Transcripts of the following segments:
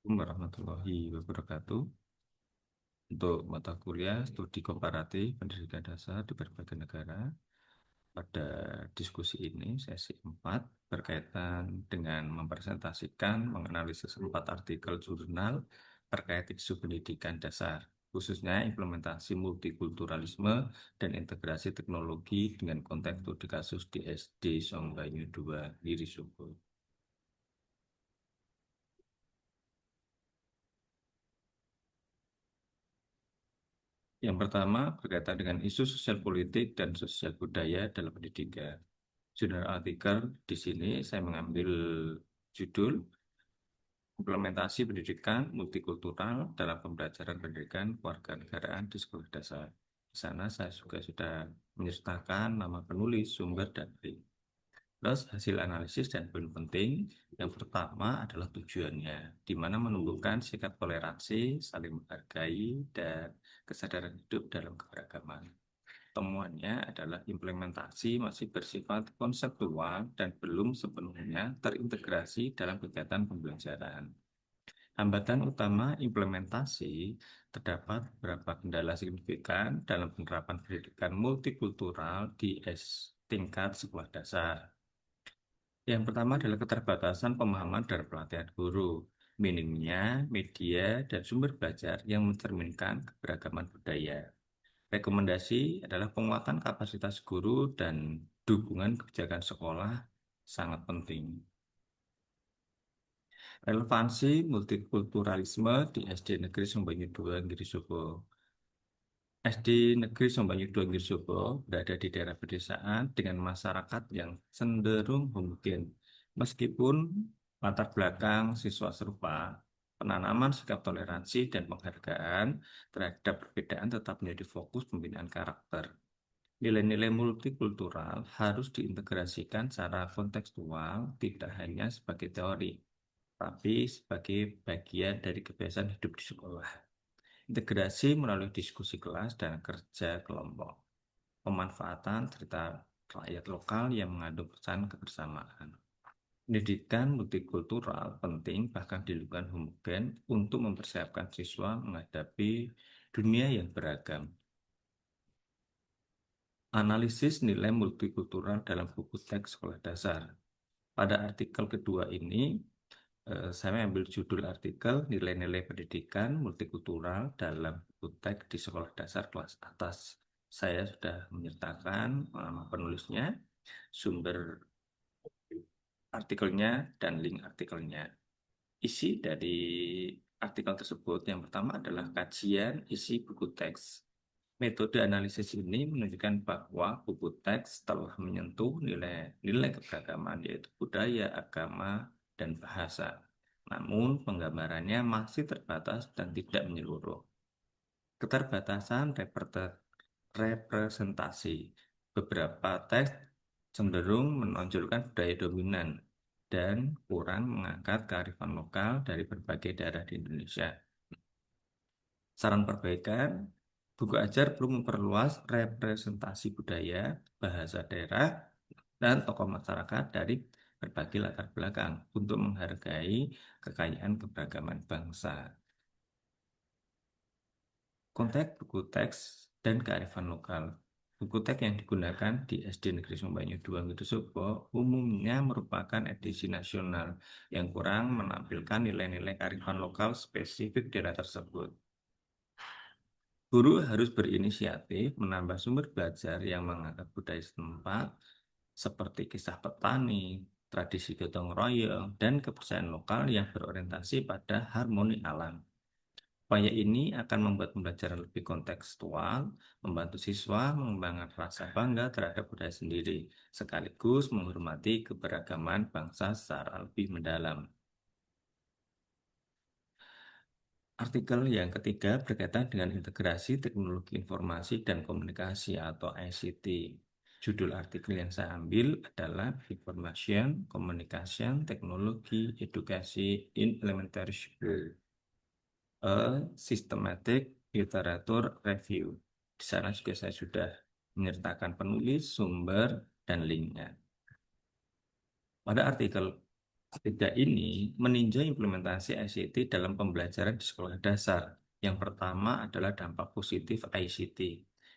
Assalamualaikum warahmatullahi wabarakatuh. Untuk mata kuliah studi komparatif pendidikan dasar di berbagai negara, pada diskusi ini sesi 4 berkaitan dengan mempresentasikan menganalisis 4 artikel jurnal terkait isu pendidikan dasar, khususnya implementasi multikulturalisme dan integrasi teknologi dengan konteks studi kasus di SD Songbanyu 2 Giri Subo. Yang pertama berkaitan dengan isu sosial politik dan sosial budaya dalam pendidikan. Jurnal artikel di sini saya mengambil judul Implementasi Pendidikan Multikultural dalam Pembelajaran Pendidikan Kewarganegaraan di Sekolah Dasar. Di sana saya juga sudah menyertakan nama penulis, sumber, dan link. Terus hasil analisis dan poin penting. Yang pertama adalah tujuannya, di mana menumbuhkan sikap toleransi, saling menghargai, dan kesadaran hidup dalam keberagaman. Temuannya adalah implementasi masih bersifat konseptual dan belum sepenuhnya terintegrasi dalam kegiatan pembelajaran. Hambatan utama implementasi terdapat beberapa kendala signifikan dalam penerapan pendidikan multikultural di tingkat sekolah dasar. Yang pertama adalah keterbatasan pemahaman dan pelatihan guru, minimnya media dan sumber belajar yang mencerminkan keberagaman budaya. Rekomendasi adalah penguatan kapasitas guru dan dukungan kebijakan sekolah sangat penting. Relevansi multikulturalisme di SD Negeri Sumbanyu 2 Girisobo. SD Negeri Sumbanyu 2 Girisobo berada di daerah pedesaan dengan masyarakat yang cenderung homogen. Meskipun latar belakang siswa serupa, penanaman sikap toleransi dan penghargaan terhadap perbedaan tetap menjadi fokus pembinaan karakter. Nilai-nilai multikultural harus diintegrasikan secara kontekstual, tidak hanya sebagai teori, tapi sebagai bagian dari kebiasaan hidup di sekolah. Integrasi melalui diskusi kelas dan kerja kelompok. Pemanfaatan cerita rakyat lokal yang mengandung pesan kebersamaan. Pendidikan multikultural penting bahkan di lingkungan homogen untuk mempersiapkan siswa menghadapi dunia yang beragam. Analisis nilai multikultural dalam buku teks sekolah dasar. Pada artikel kedua ini, saya ambil judul artikel Nilai-nilai Pendidikan Multikultural dalam buku teks di sekolah dasar kelas atas. Saya sudah menyertakan nama penulisnya, sumber artikelnya, dan link artikelnya. Isi dari artikel tersebut yang pertama adalah kajian isi buku teks. Metode analisis ini menunjukkan bahwa buku teks telah menyentuh nilai-nilai keberagaman, yaitu budaya, agama, dan bahasa. Namun, penggambarannya masih terbatas dan tidak menyeluruh. Keterbatasan representasi. Beberapa teks cenderung menonjolkan budaya dominan dan kurang mengangkat kearifan lokal dari berbagai daerah di Indonesia. Saran perbaikan, buku ajar perlu memperluas representasi budaya, bahasa daerah, dan tokoh masyarakat dari berbagai latar belakang untuk menghargai kekayaan keberagaman bangsa. Konteks buku teks dan kearifan lokal. Buku teks yang digunakan di SD Negeri Sumbanyu 2 Subo umumnya merupakan edisi nasional yang kurang menampilkan nilai-nilai kearifan lokal spesifik daerah tersebut. Guru harus berinisiatif menambah sumber belajar yang mengangkat budaya setempat seperti kisah petani, tradisi gotong royong, dan kepercayaan lokal yang berorientasi pada harmoni alam. Upaya ini akan membuat pembelajaran lebih kontekstual, membantu siswa mengembangkan rasa bangga terhadap budaya sendiri, sekaligus menghormati keberagaman bangsa secara lebih mendalam. Artikel yang ketiga berkaitan dengan integrasi teknologi informasi dan komunikasi atau ICT. Judul artikel yang saya ambil adalah Information Communication Technology Education in Elementary School, a Systematic Literature Review. Di sana juga saya sudah menyertakan penulis, sumber, dan linknya. Pada artikel Ketiga ini meninjau implementasi ICT dalam pembelajaran di sekolah dasar. Yang pertama adalah dampak positif ICT,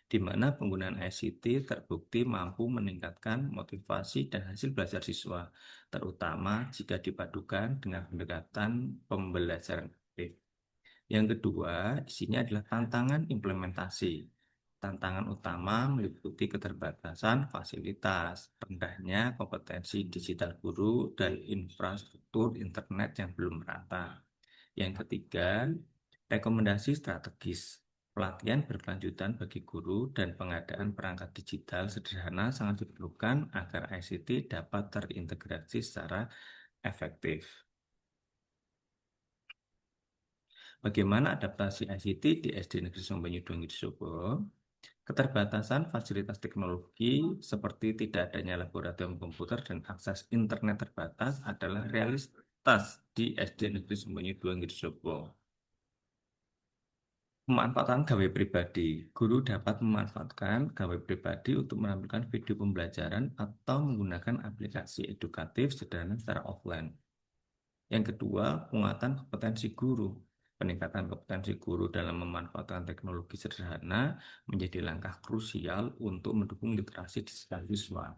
di mana penggunaan ICT terbukti mampu meningkatkan motivasi dan hasil belajar siswa, terutama jika dipadukan dengan pendekatan pembelajaran aktif. Yang kedua, isinya adalah tantangan implementasi. Tantangan utama meliputi keterbatasan fasilitas, rendahnya kompetensi digital guru, dan infrastruktur internet yang belum merata. Yang ketiga, rekomendasi strategis. Pelatihan berkelanjutan bagi guru dan pengadaan perangkat digital sederhana sangat diperlukan agar ICT dapat terintegrasi secara efektif. Bagaimana adaptasi ICT di SD Negeri Sombanyu Dongitsobo? Keterbatasan fasilitas teknologi seperti tidak adanya laboratorium komputer dan akses internet terbatas adalah realitas di SD Negeri Sombanyu Dongitsobo. Pemanfaatan gawai pribadi. Guru dapat memanfaatkan gawai pribadi untuk menampilkan video pembelajaran atau menggunakan aplikasi edukatif sederhana secara offline. Yang kedua, penguatan kompetensi guru. Peningkatan kompetensi guru dalam memanfaatkan teknologi sederhana menjadi langkah krusial untuk mendukung literasi digital siswa.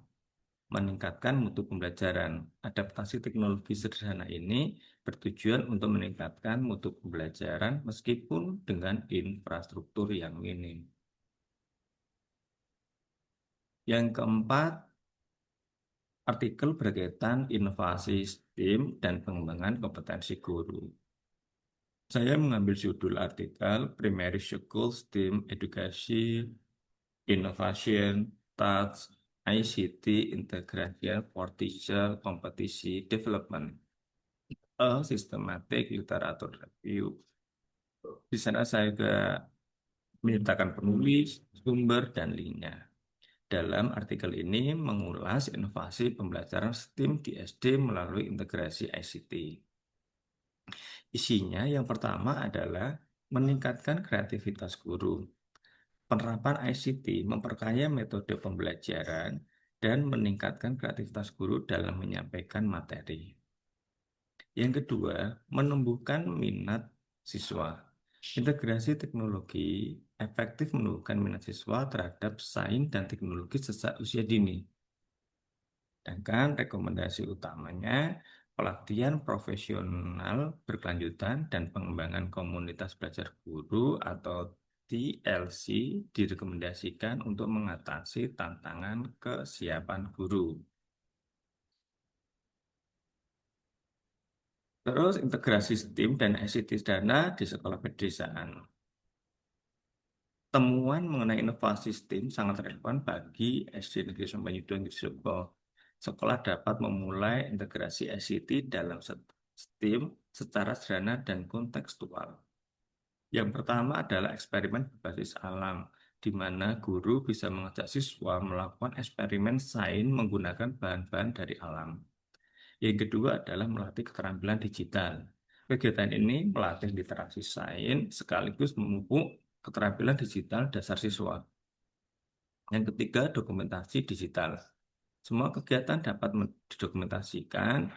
Meningkatkan mutu pembelajaran. Adaptasi teknologi sederhana ini bertujuan untuk meningkatkan mutu pembelajaran meskipun dengan infrastruktur yang minim. Yang keempat, artikel berkaitan inovasi STEAM dan pengembangan kompetensi guru. Saya mengambil judul artikel Primary School STEAM Education, Innovation, Touch, ICT Integration for Teacher Competition Development, a Systematic Literature Review. Di sana saya juga menyertakan penulis, sumber, dan linknya. Dalam artikel ini mengulas inovasi pembelajaran STEAM di SD melalui integrasi ICT. Isinya yang pertama adalah meningkatkan kreativitas guru. Penerapan ICT memperkaya metode pembelajaran dan meningkatkan kreativitas guru dalam menyampaikan materi. Yang kedua, menumbuhkan minat siswa. Integrasi teknologi efektif menumbuhkan minat siswa terhadap sains dan teknologi sejak usia dini. Sedangkan rekomendasi utamanya pelatihan profesional berkelanjutan dan pengembangan komunitas belajar guru atau TLC direkomendasikan untuk mengatasi tantangan kesiapan guru. Terus integrasi STEAM dan ICT dana di sekolah pedesaan. Temuan mengenai inovasi STEAM sangat relevan bagi SD Negeri Sombanyu Dongitsobo. Sekolah dapat memulai integrasi ICT dalam STEAM secara sederhana dan kontekstual. Yang pertama adalah eksperimen berbasis alam, di mana guru bisa mengajak siswa melakukan eksperimen sains menggunakan bahan-bahan dari alam. Yang kedua adalah melatih keterampilan digital. Kegiatan ini melatih literasi sains sekaligus memupuk keterampilan digital dasar siswa. Yang ketiga, dokumentasi digital. Semua kegiatan dapat didokumentasikan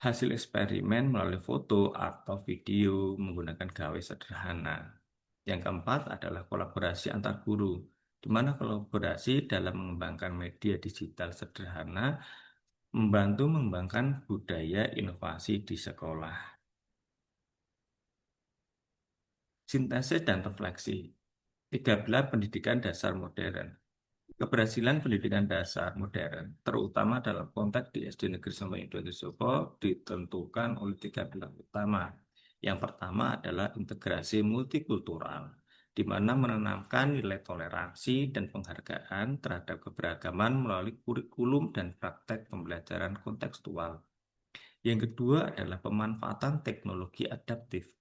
hasil eksperimen melalui foto atau video menggunakan gawai sederhana. Yang keempat adalah kolaborasi antar guru, di mana kolaborasi dalam mengembangkan media digital sederhana membantu mengembangkan budaya inovasi di sekolah. Sintesis dan refleksi. 13 pendidikan dasar modern. Keberhasilan pendidikan dasar modern, terutama dalam konteks di SD Negeri Sombanyu Dongitsobo, ditentukan oleh 3 pilar utama. Yang pertama adalah integrasi multikultural, di mana menanamkan nilai toleransi dan penghargaan terhadap keberagaman melalui kurikulum dan praktek pembelajaran kontekstual. Yang kedua adalah pemanfaatan teknologi adaptif,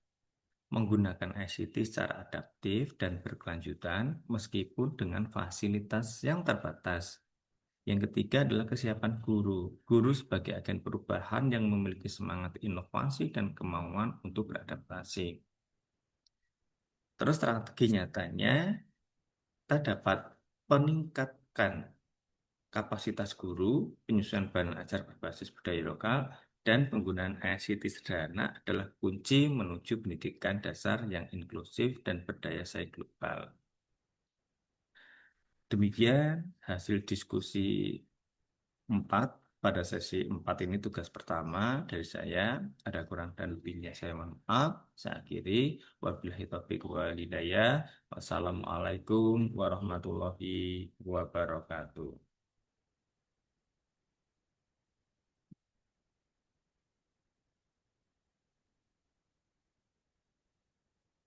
menggunakan ICT secara adaptif dan berkelanjutan meskipun dengan fasilitas yang terbatas. Yang ketiga adalah kesiapan guru. Guru sebagai agen perubahan yang memiliki semangat inovasi dan kemauan untuk beradaptasi. Terus strategi nyatanya, kita dapat meningkatkan kapasitas guru, penyusunan bahan ajar berbasis budaya lokal, dan penggunaan ICT sederhana adalah kunci menuju pendidikan dasar yang inklusif dan berdaya saing global. Demikian hasil diskusi 4 pada sesi 4 ini tugas pertama dari saya. Ada kurang dan lebihnya saya mohon maaf. Saya akhiri. Wabillahi taufiq wal hidayah. Wassalamualaikum warahmatullahi wabarakatuh.